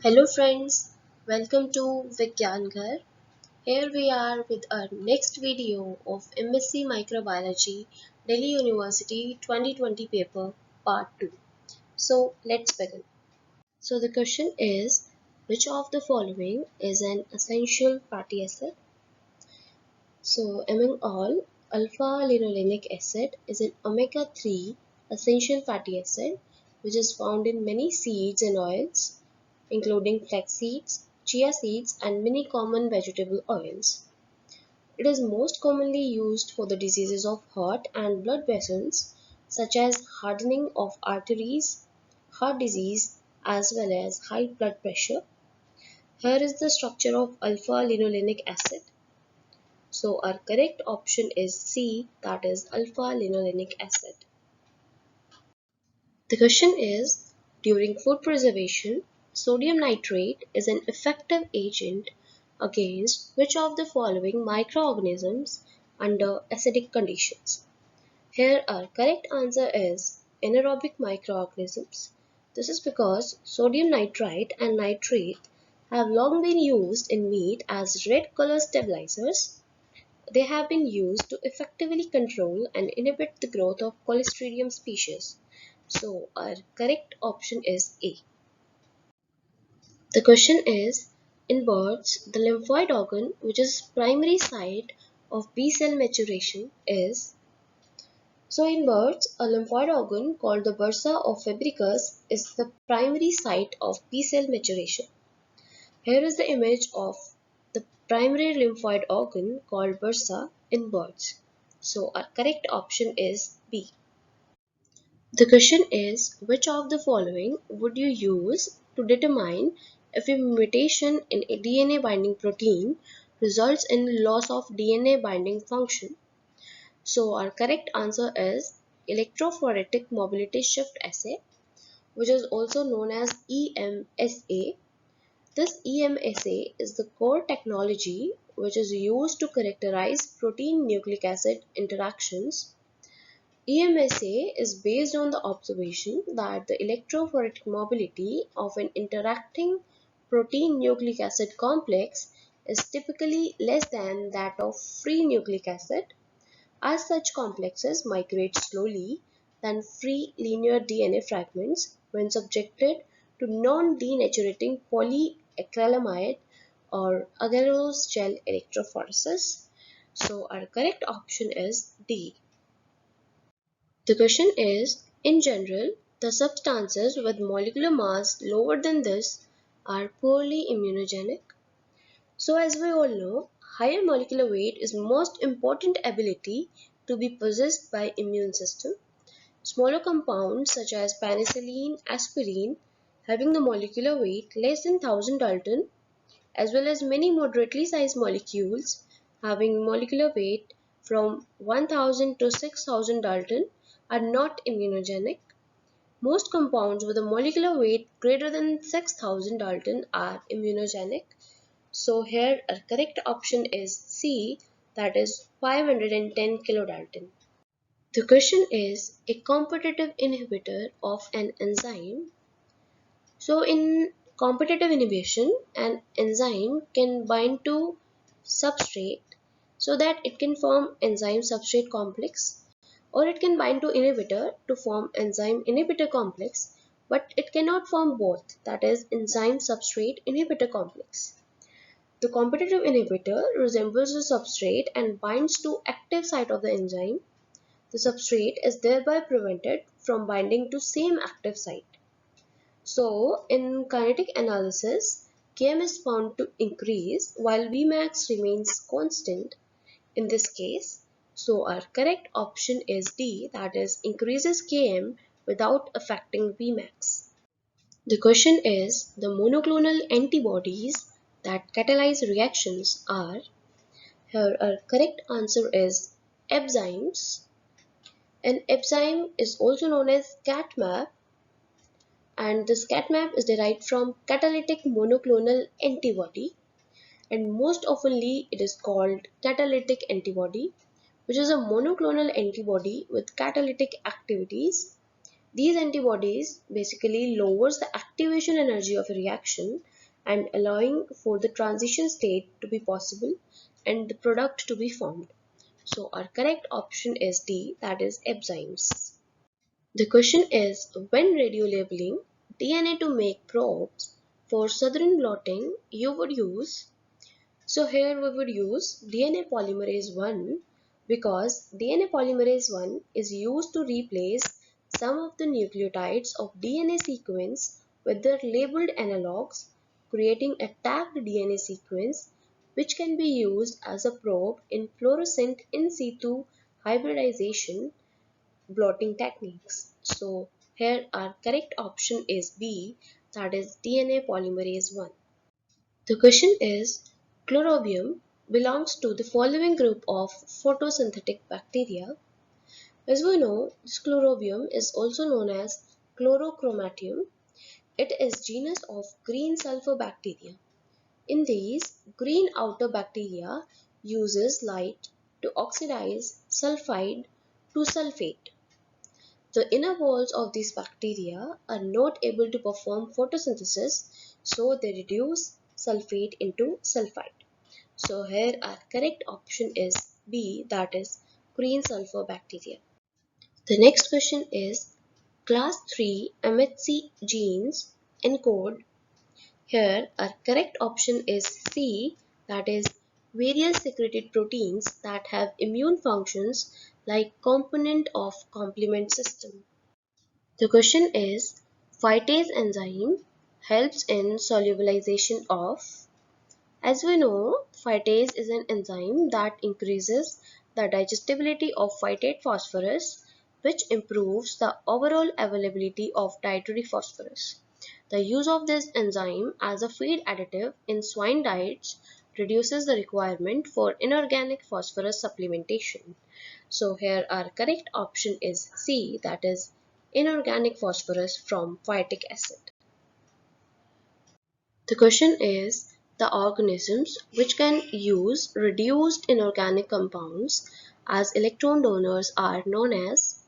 Hello friends, welcome to vegyanghar. Here we are with our next video of MSc Microbiology Delhi University 2020 paper part 2. So let's begin. So the question is, which of the following is an essential fatty acid? So among all, alpha-linolenic acid is an omega-3 essential fatty acid which is found in many seeds and oils including flax seeds, chia seeds, and many common vegetable oils. It is most commonly used for the diseases of heart and blood vessels such as hardening of arteries, heart disease, as well as high blood pressure. Here is the structure of alpha-linolenic acid. So our correct option is C, that is alpha-linolenic acid. The question is, during food preservation, sodium nitrate is an effective agent against which of the following microorganisms under acidic conditions? Here our correct answer is anaerobic microorganisms. This is because sodium nitrite and nitrate have long been used in meat as red color stabilizers. They have been used to effectively control and inhibit the growth of Chlorobium species. So our correct option is A. The question is, in birds, the lymphoid organ, which is primary site of B cell maturation, is. So in birds, a lymphoid organ called the bursa of Fabricus is the primary site of B cell maturation. Here is the image of the primary lymphoid organ called bursa in birds. So our correct option is B. The question is, which of the following would you use to determine if a mutation in a DNA binding protein results in loss of DNA binding function? So our correct answer is electrophoretic mobility shift assay, which is also known as EMSA. This EMSA is the core technology which is used to characterize protein nucleic acid interactions. EMSA is based on the observation that the electrophoretic mobility of an interacting protein nucleic acid complex is typically less than that of free nucleic acid, as such complexes migrate slowly than free linear DNA fragments when subjected to non-denaturating polyacrylamide or agarose gel electrophoresis. So our correct option is D. The question is, in general, the substances with molecular mass lower than this are poorly immunogenic. So as we all know, higher molecular weight is most important ability to be possessed by immune system. Smaller compounds such as penicillin, aspirin, having the molecular weight less than 1000 Dalton, as well as many moderately sized molecules having molecular weight from 1000 to 6000 Dalton are not immunogenic. Most compounds with a molecular weight greater than 6000 Dalton are immunogenic. So here our correct option is C, that is 510 kilodalton. The question is a competitive inhibitor of an enzyme. So in competitive inhibition, an enzyme can bind to substrate so that it can form enzyme substrate complex, or it can bind to inhibitor to form enzyme inhibitor complex, but it cannot form both, that is enzyme substrate inhibitor complex. The competitive inhibitor resembles the substrate and binds to active site of the enzyme. The substrate is thereby prevented from binding to same active site. So, in kinetic analysis, Km is found to increase while Vmax remains constant in this case. So, our correct option is D, that is increases Km without affecting Vmax. The question is, the monoclonal antibodies that catalyze reactions are. Here our correct answer is enzymes. An enzyme is also known as CatMap, and this CatMap is derived from catalytic monoclonal antibody, and most oftenly it is called catalytic antibody, which is a monoclonal antibody with catalytic activities. These antibodies basically lowers the activation energy of a reaction and allowing for the transition state to be possible and the product to be formed. So our correct option is D, that is enzymes. The question is, when radiolabeling DNA to make probes for southern blotting, you would use. So here we would use DNA polymerase 1 because DNA polymerase 1 is used to replace some of the nucleotides of DNA sequence with their labeled analogs, creating a tagged DNA sequence which can be used as a probe in fluorescent in situ hybridization blotting techniques. So here our correct option is B, that is DNA polymerase 1. The question is, Chlorobium belongs to the following group of photosynthetic bacteria. As we know, this Chlorobium is also known as Chlorochromatium. It is genus of green sulfur bacteria. In these, green outer bacteria uses light to oxidize sulfide to sulfate. The inner walls of these bacteria are not able to perform photosynthesis, so they reduce sulfate into sulfide. So here our correct option is B, that is green sulfur bacteria. The next question is, class 3 MHC genes encode. Here our correct option is C, that is various secreted proteins that have immune functions like component of complement system. The question is, phytase enzyme helps in solubilization of. As we know, phytase is an enzyme that increases the digestibility of phytate phosphorus, which improves the overall availability of dietary phosphorus. The use of this enzyme as a feed additive in swine diets reduces the requirement for inorganic phosphorus supplementation. So here our correct option is C, that is inorganic phosphorus from phytic acid. The question is, the organisms which can use reduced inorganic compounds as electron donors are known as.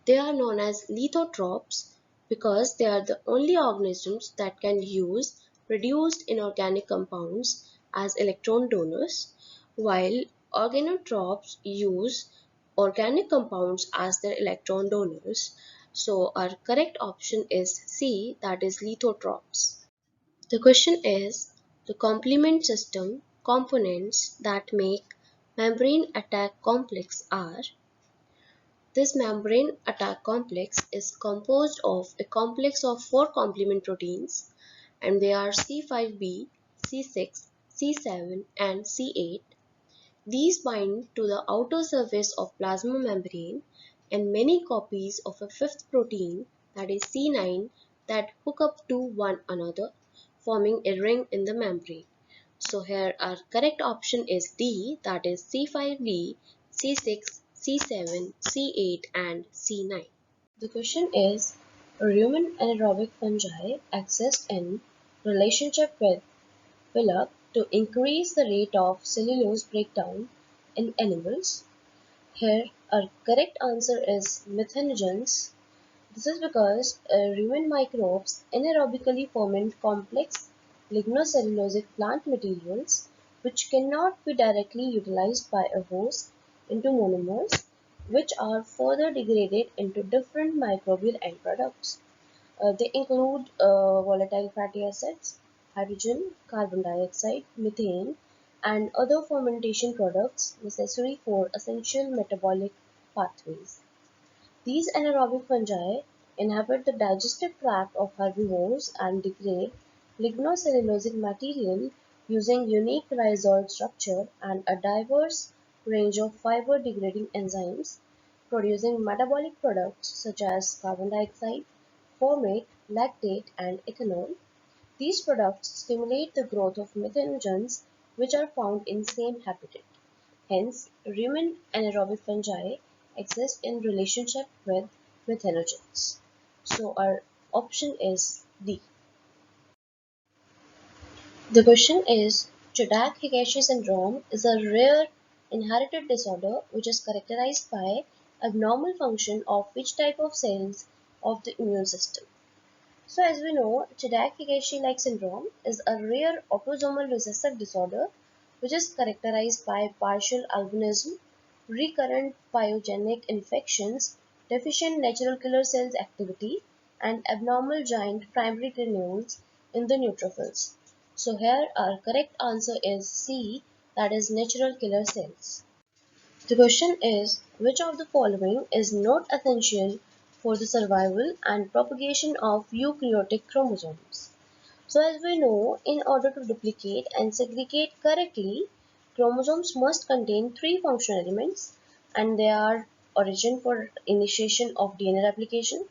They are known as lithotropes because they are the only organisms that can use reduced inorganic compounds as electron donors, while organotropes use organic compounds as their electron donors. So our correct option is C, that is lithotropes. The question is, the complement system components that make membrane attack complex are. This membrane attack complex is composed of a complex of 4 complement proteins, and they are C5b, C6, C7 and C8. These bind to the outer surface of plasma membrane and many copies of a fifth protein, that is C9, that hook up to one another, forming a ring in the membrane. So here our correct option is D, that is C5b, C6, C7, C8 and C9. The question is, rumen anaerobic fungi exist in relationship with villi to increase the rate of cellulose breakdown in animals. Here our correct answer is methanogens. This is because rumen microbes anaerobically ferment complex lignocellulosic plant materials which cannot be directly utilized by a host into monomers, which are further degraded into different microbial end products. They include volatile fatty acids, hydrogen, carbon dioxide, methane, and other fermentation products necessary for essential metabolic pathways. These anaerobic fungi inhabit the digestive tract of herbivores and degrade lignocellulosic material using unique rhizoid structure and a diverse range of fiber-degrading enzymes, producing metabolic products such as carbon dioxide, formate, lactate, and ethanol. These products stimulate the growth of methanogens which are found in same habitat. Hence, rumen anaerobic fungi exist in relationship with methanogens. So our option is D. The question is, Chediak-Higashi syndrome is a rare inherited disorder which is characterized by abnormal function of which type of cells of the immune system. So as we know, Chediak-Higashi-like syndrome is a rare autosomal recessive disorder which is characterized by partial albinism, recurrent pyogenic infections, deficient natural killer cells activity, and abnormal giant primary granules in the neutrophils. So here our correct answer is C, that is natural killer cells. The question is, which of the following is not essential for the survival and propagation of eukaryotic chromosomes? So as we know, in order to duplicate and segregate correctly, chromosomes must contain three functional elements, and they are origin for initiation of DNA replication.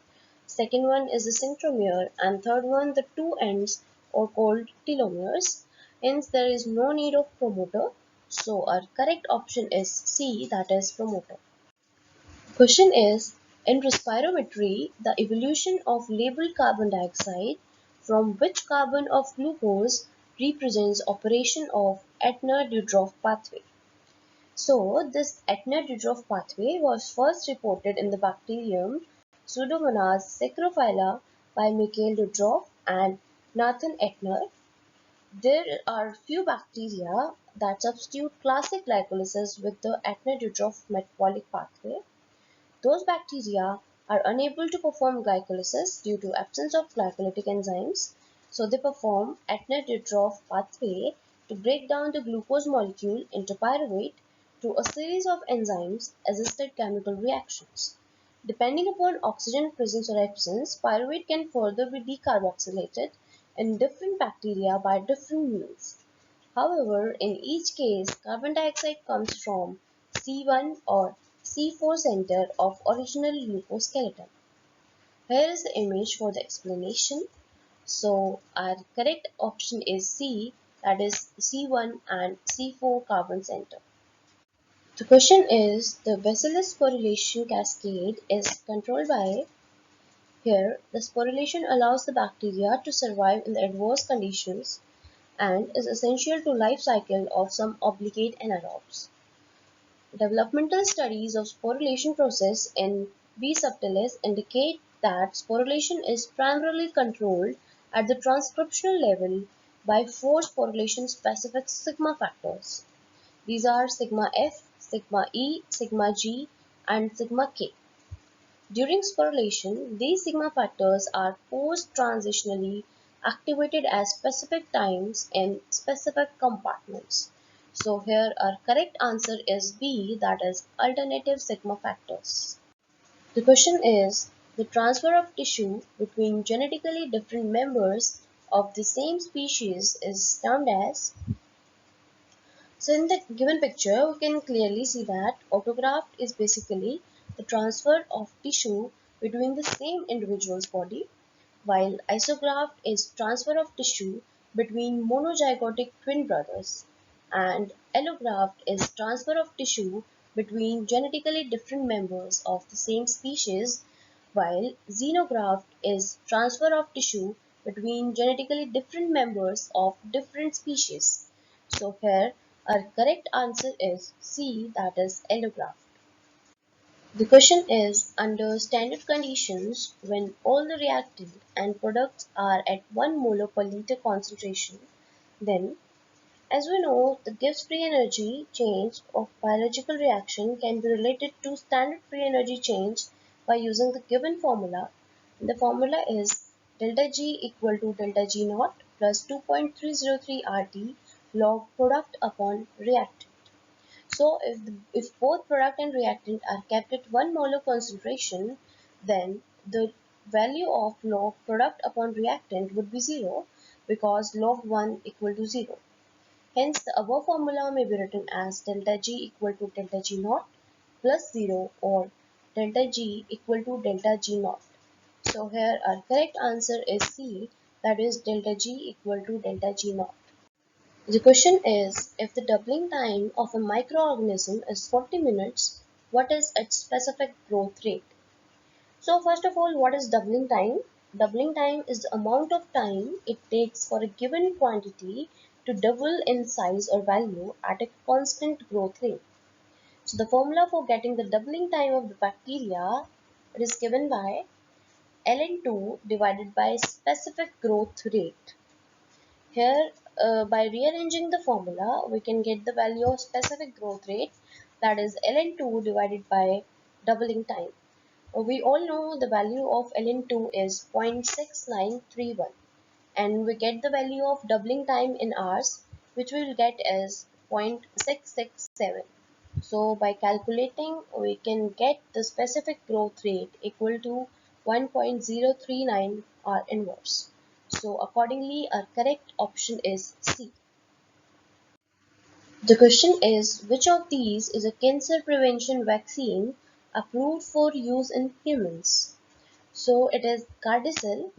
Second one is the centromere, and third one the two ends are called telomeres. Hence there is no need of promoter. So our correct option is C, that is promoter. Question is, in respirometry, the evolution of labeled carbon dioxide from which carbon of glucose represents operation of Etner-Dudroff pathway. So this Etner-Dudroff pathway was first reported in the bacterium Pseudomonas saccharophylla by Mikhail Dudroff and Nathan Etner. There are few bacteria that substitute classic glycolysis with the Etner-Dudroff metabolic pathway. Those bacteria are unable to perform glycolysis due to absence of glycolytic enzymes, so they perform Etner-Dudroff pathway to break down the glucose molecule into pyruvate through a series of enzymes-assisted chemical reactions. Depending upon oxygen presence or absence, pyruvate can further be decarboxylated in different bacteria by different means. However, in each case, carbon dioxide comes from C1 or C4 center of original glucose skeleton. Here is the image for the explanation. So our correct option is C, that is C1 and C4 carbon center. The question is, the bacillus sporulation cascade is controlled by. Here, the sporulation allows the bacteria to survive in the adverse conditions and is essential to life cycle of some obligate anaerobes. Developmental studies of sporulation process in B. subtilis indicate that sporulation is primarily controlled at the transcriptional level by four sporulation specific sigma factors. These are sigma F, sigma E, sigma G, and sigma K. During sporulation, these sigma factors are post-transitionally activated at specific times in specific compartments. So here our correct answer is B, that is alternative sigma factors. The question is, the transfer of tissue between genetically different members of the same species is termed as. So in the given picture, we can clearly see that autograft is basically the transfer of tissue between the same individual's body, while isograft is transfer of tissue between monozygotic twin brothers, and allograft is transfer of tissue between genetically different members of the same species, while xenograft is transfer of tissue between genetically different members of different species. So here our correct answer is C, that is allograft. The question is, under standard conditions, when all the reactant and products are at 1 molar per liter concentration, then, as we know, the Gibbs free energy change of biological reaction can be related to standard free energy change by using the given formula. The formula is delta G equal to delta G naught plus 2.303 RT log product upon reactant. So if both product and reactant are kept at 1 molar concentration, then the value of log product upon reactant would be 0 because log 1 equal to 0. Hence the above formula may be written as delta G equal to delta G naught plus 0 or delta G equal to delta G naught. So here our correct answer is C, that is delta G equal to delta G naught. The question is, if the doubling time of a microorganism is 40 minutes, what is its specific growth rate? So first of all, what is doubling time? Doubling time is the amount of time it takes for a given quantity to double in size or value at a constant growth rate. So the formula for getting the doubling time of the bacteria is given by ln2 divided by specific growth rate. Here, by rearranging the formula, we can get the value of specific growth rate, that is ln2 divided by doubling time. We all know the value of ln2 is 0.6931, and we get the value of doubling time in hours, which we will get as 0.667. So by calculating, we can get the specific growth rate equal to 1.039 R inverse. So accordingly, our correct option is C. The question is, which of these is a cancer prevention vaccine approved for use in humans? So it is Gardasil.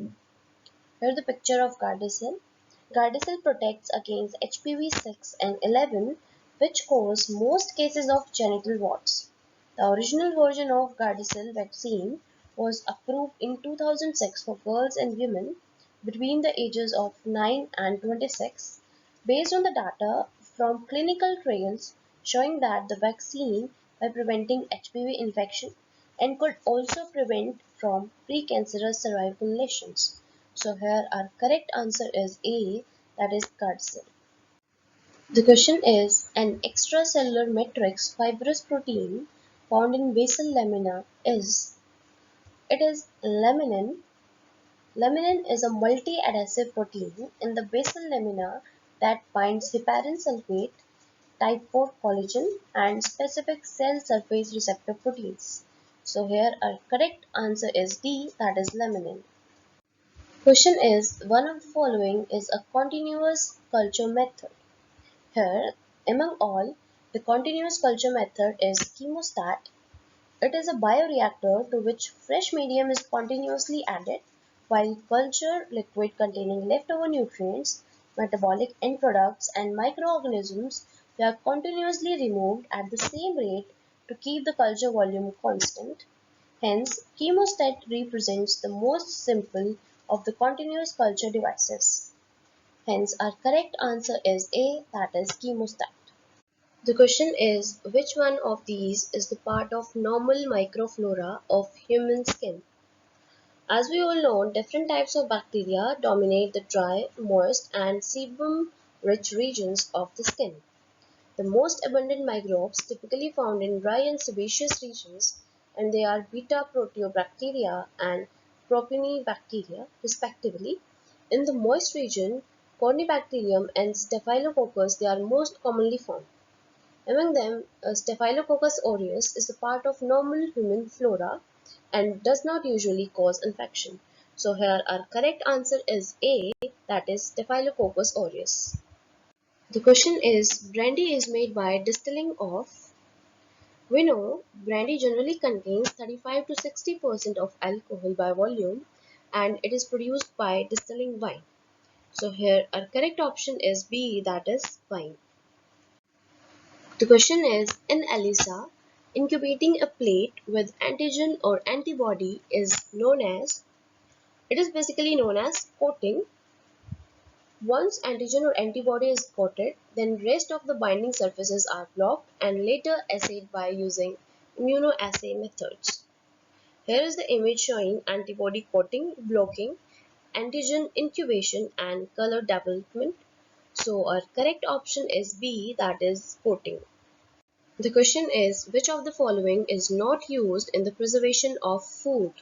Here the picture of Gardasil. Gardasil protects against HPV 6 and 11, which cause most cases of genital warts. The original version of Gardasil vaccine was approved in 2006 for girls and women between the ages of 9 and 26, based on the data from clinical trials showing that the vaccine by preventing HPV infection and could also prevent from precancerous cervical lesions. So here our correct answer is A, that is Gardasil. The question is, an extracellular matrix fibrous protein found in basal lamina is, it is laminin. Laminin is a multi-adhesive protein in the basal lamina that binds heparin sulfate, type 4 collagen, and specific cell surface receptor proteins. So here our correct answer is D, that is laminin. Question is, one of the following is a continuous culture method. Here, among all, the continuous culture method is chemostat. It is a bioreactor to which fresh medium is continuously added, while culture liquid containing leftover nutrients, metabolic end products, and microorganisms they are continuously removed at the same rate to keep the culture volume constant. Hence, chemostat represents the most simple of the continuous culture devices. Hence, our correct answer is A, that is chemostat. The question is, which one of these is the part of normal microflora of human skin? As we all know, different types of bacteria dominate the dry, moist, and sebum-rich regions of the skin. The most abundant microbes typically found in dry and sebaceous regions, and they are beta-proteobacteria and propionibacteria, respectively. In the moist region, Corynebacterium and Staphylococcus they are most commonly found. Among them, Staphylococcus aureus is a part of normal human flora and does not usually cause infection. So here our correct answer is A, that is Staphylococcus aureus. The question is, brandy is made by distilling of. We know brandy generally contains 35 to 60% of alcohol by volume, and it is produced by distilling wine. So here our correct option is B, that is wine. The question is, in ELISA, incubating a plate with antigen or antibody is known as, it is basically known as coating. Once antigen or antibody is coated, then rest of the binding surfaces are blocked and later assayed by using immunoassay methods. Here is the image showing antibody coating, blocking, antigen incubation and color development. So our correct option is B, that is coating. The question is, which of the following is not used in the preservation of food?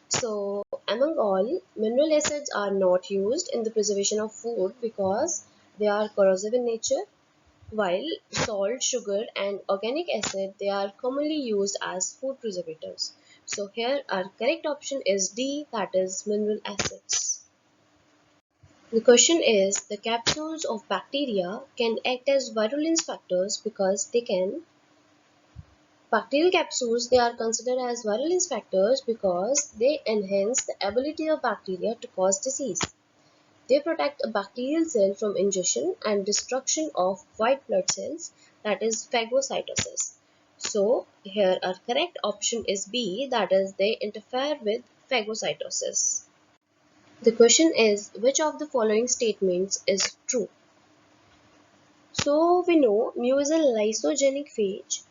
So, among all, mineral acids are not used in the preservation of food because they are corrosive in nature, while salt, sugar, and organic acid they are commonly used as food preservatives. So here our correct option is D, that is mineral acids. The question is, the capsules of bacteria can act as virulence factors because they can. Bacterial capsules they are considered as virulence factors because they enhance the ability of bacteria to cause disease. They protect a bacterial cell from ingestion and destruction of white blood cells, that is phagocytosis. So here our correct option is B, that is they interfere with phagocytosis. The question is, which of the following statements is true? So we know mu is a lysogenic phage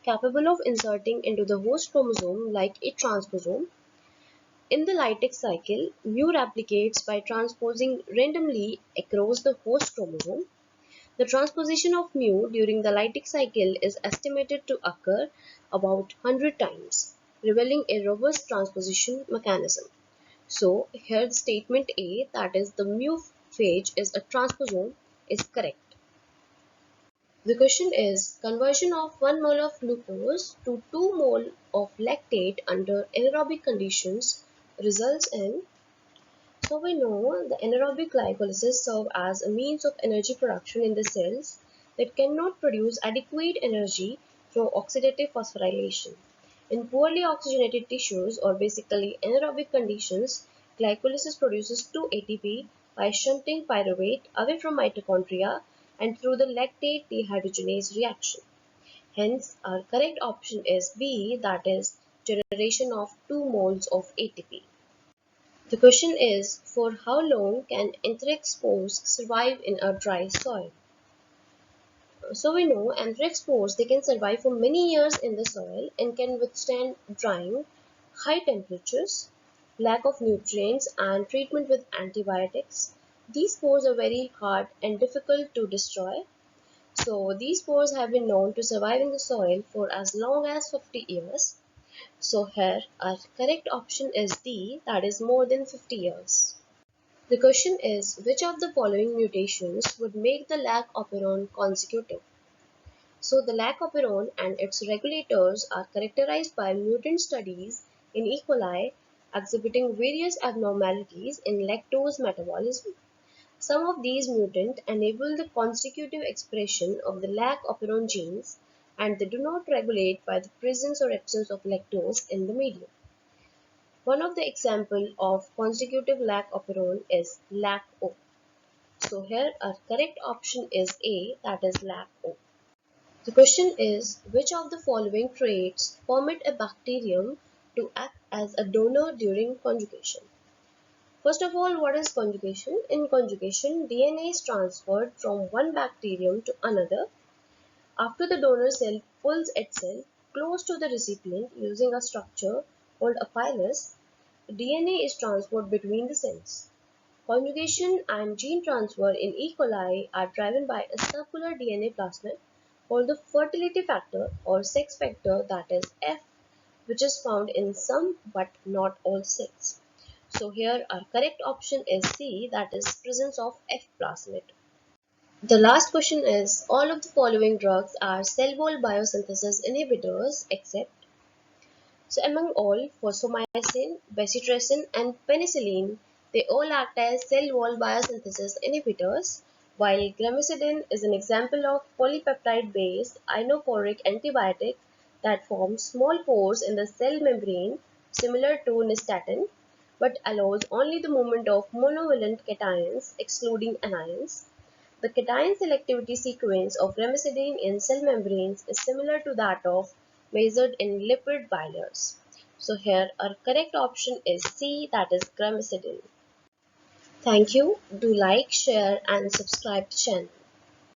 capable of inserting into the host chromosome like a transposon. In the lytic cycle, mu replicates by transposing randomly across the host chromosome. The transposition of mu during the lytic cycle is estimated to occur about 100 times, revealing a robust transposition mechanism. So here the statement A, that is the mu phage is a transposon, is correct. The question is, conversion of 1 mole of glucose to 2 mole of lactate under anaerobic conditions results in. So we know the anaerobic glycolysis serve as a means of energy production in the cells that cannot produce adequate energy through oxidative phosphorylation. In poorly oxygenated tissues, or basically anaerobic conditions, glycolysis produces 2 ATP by shunting pyruvate away from mitochondria and through the lactate dehydrogenase reaction. Hence, our correct option is B, that is generation of 2 moles of ATP. The question is, for how long can anthrax spores survive in a dry soil? So we know anthrax spores, they can survive for many years in the soil and can withstand drying, high temperatures, lack of nutrients and treatment with antibiotics. These spores are very hard and difficult to destroy. So these spores have been known to survive in the soil for as long as 50 years. So here our correct option is D, that is more than 50 years. The question is, which of the following mutations would make the lac operon consecutive? So the lac operon and its regulators are characterized by mutant studies in E. coli exhibiting various abnormalities in lactose metabolism. Some of these mutants enable the consecutive expression of the lac operon genes, and they do not regulate by the presence or absence of lactose in the medium. One of the examples of consecutive lac operon is LAC-O. So here our correct option is A, that is LAC-O. The question is, which of the following traits permit a bacterium to act as a donor during conjugation? First of all, what is conjugation? In conjugation, DNA is transferred from one bacterium to another. After the donor cell pulls itself close to the recipient using a structure called a pilus, DNA is transferred between the cells. Conjugation and gene transfer in E. coli are driven by a circular DNA plasmid called the fertility factor or sex factor, that is F, which is found in some but not all cells. So here our correct option is C, that is presence of F plasmid. The last question is, all of the following drugs are cell wall biosynthesis inhibitors except. So among all, fosfomycin, bacitracin and penicillin, they all act as cell wall biosynthesis inhibitors, while gramicidin is an example of polypeptide-based ionophoric antibiotic that forms small pores in the cell membrane similar to nystatin, but allows only the movement of monovalent cations excluding anions. The cation selectivity sequence of gramicidin in cell membranes is similar to that of measured in lipid bilayers. So here our correct option is C, that is gramicidin. Thank you. Do like, share and subscribe the channel.